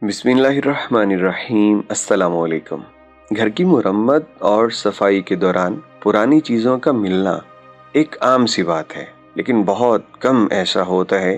बिस्मिल्लाहिर्रहमानिर्रहीम। अस्सलाम वालेकुम। घर की मुरम्मत और सफाई के दौरान पुरानी चीज़ों का मिलना एक आम सी बात है, लेकिन बहुत कम ऐसा होता है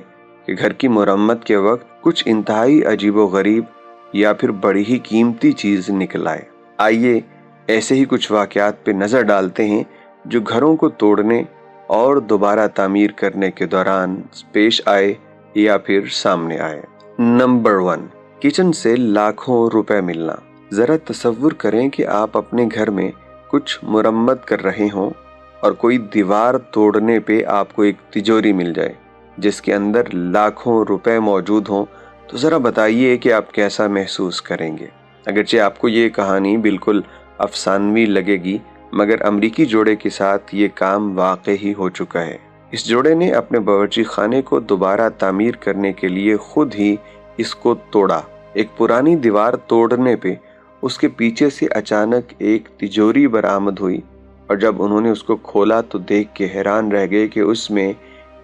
कि घर की मुरम्मत के वक्त कुछ इंतहाई अजीबोगरीब या फिर बड़ी ही कीमती चीज़ निकल आए। आइए ऐसे ही कुछ वाक़यात पे नज़र डालते हैं जो घरों को तोड़ने और दोबारा तामीर करने के दौरान पेश आए या फिर सामने आए। नंबर 1, किचन से लाखों रुपए मिलना। जरा तसव्वुर करें कि आप अपने घर में कुछ मुरम्मत कर रहे हों और कोई दीवार तोड़ने पे आपको एक तिजोरी मिल जाए जिसके अंदर लाखों रुपए मौजूद हों, तो जरा बताइए कि आप कैसा महसूस करेंगे। अगरचे आपको ये कहानी बिल्कुल अफसानवी लगेगी, मगर अमरीकी जोड़े के साथ ये काम वाकई ही हो चुका है। इस जोड़े ने अपने बावर्ची खाने को दोबारा तामीर करने के लिए खुद ही इसको तोड़ा। एक पुरानी दीवार तोड़ने पे उसके पीछे से अचानक एक तिजोरी बरामद हुई और जब उन्होंने उसको खोला तो देख के हैरान रह गए कि उसमें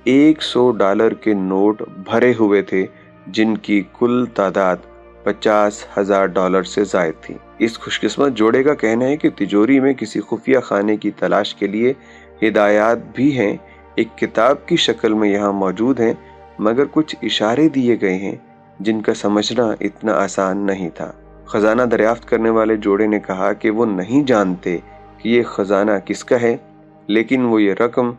$100 के नोट भरे हुए थे, जिनकी कुल तादाद $50,000 से जायद थी। इस खुशकिस्मत जोड़े का कहना है कि तिजोरी में किसी खुफिया खाने की तलाश के लिए हिदायत भी हैं, एक किताब की शक्ल में यहाँ मौजूद हैं, मगर कुछ इशारे दिए गए हैं जिनका समझना इतना आसान नहीं था। खजाना दरियाफ्त करने वाले जोड़े ने कहा कि वो नहीं जानते कि ये खजाना किसका है, लेकिन वो ये रकम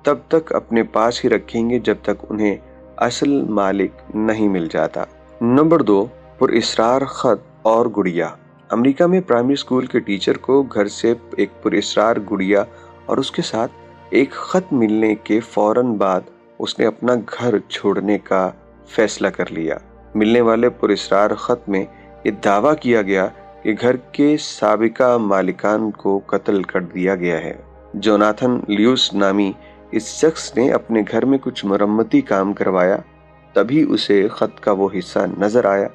तब तक अपने पास ही रखेंगे जब तक उन्हें असल मालिक नहीं मिल जाता। नंबर 2, पुरइसरार खत और गुड़िया। अमेरिका में प्राइमरी स्कूल के टीचर को घर से एक पुरइसरार गुड़िया और उसके साथ एक खत मिलने के फौरन बाद उसने अपना घर छोड़ने का फैसला कर लिया। मिलने वाले पुरइसरार खत में ये दावा किया गया कि घर के साबिका मालिकान को कत्ल कर दिया गया है। जोनाथन ल्यूस नामी इस शख्स ने अपने घर में कुछ मरम्मती काम करवाया, तभी उसे खत का वो हिस्सा नजर आया।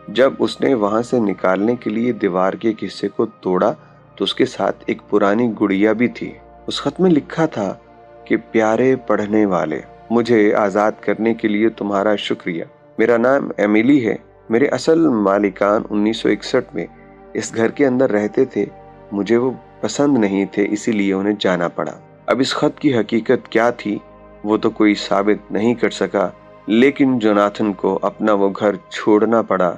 जब उसने वहां से निकालने के लिए दीवार के हिस्से को तोड़ा तो उसके साथ एक पुरानी गुड़िया भी थी। उस खत में लिखा था कि प्यारे पढ़ने वाले, मुझे आज़ाद करने के लिए तुम्हारा शुक्रिया। मेरा नाम एमिली है। मेरे असल मालिकान 1961 में इस घर के अंदर रहते थे। मुझे वो पसंद नहीं थे, इसीलिए उन्हें जाना पड़ा। अब इस खत की हकीकत क्या थी वो तो कोई साबित नहीं कर सका, लेकिन जोनाथन को अपना वो घर छोड़ना पड़ा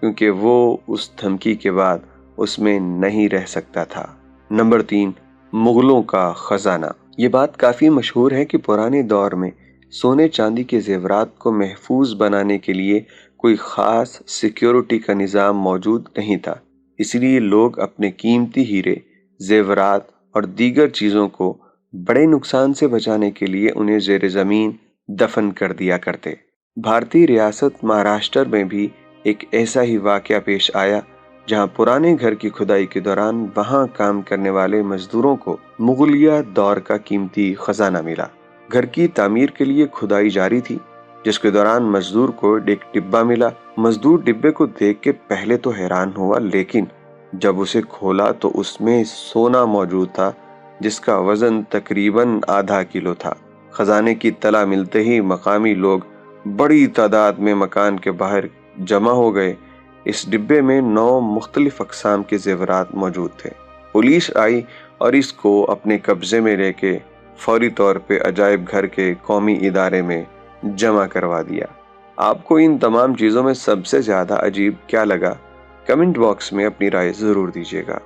क्योंकि वो उस धमकी के बाद उसमें नहीं रह सकता था। नंबर 3, मुगलों का खजाना। ये बात काफ़ी मशहूर है कि पुराने दौर में सोने चांदी के जेवरात को महफूज बनाने के लिए कोई ख़ास सिक्योरिटी का निज़ाम मौजूद नहीं था, इसलिए लोग अपने कीमती हीरे, जेवरात और दीगर चीज़ों को बड़े नुकसान से बचाने के लिए उन्हें ज़ेर ज़मीन दफन कर दिया करते। भारतीय रियासत महाराष्ट्र में भी एक ऐसा ही वाक़या पेश आया, जहां पुराने घर की खुदाई के दौरान वहां काम करने वाले मजदूरों को मुगलिया दौर का कीमती खजाना मिला। घर की तामीर के लिए खुदाई जारी थी, जिसके दौरान मजदूर को एक डिब्बा मिला। मजदूर डिब्बे को देख के पहले तो हैरान हुआ, लेकिन जब उसे खोला तो उसमें सोना मौजूद था, जिसका वजन तकरीबन आधा किलो था। खजाने की तला मिलते ही मकामी लोग बड़ी तादाद में मकान के बाहर जमा हो गए। इस डिब्बे में 9 मुख्तलिफ अक़साम के जेवरात मौजूद थे। पुलिस आई और इसको अपने कब्जे में लेके फौरी तौर पे अजायब घर के कौमी इदारे में जमा करवा दिया। आपको इन तमाम चीज़ों में सबसे ज़्यादा अजीब क्या लगा? कमेंट बॉक्स में अपनी राय ज़रूर दीजिएगा।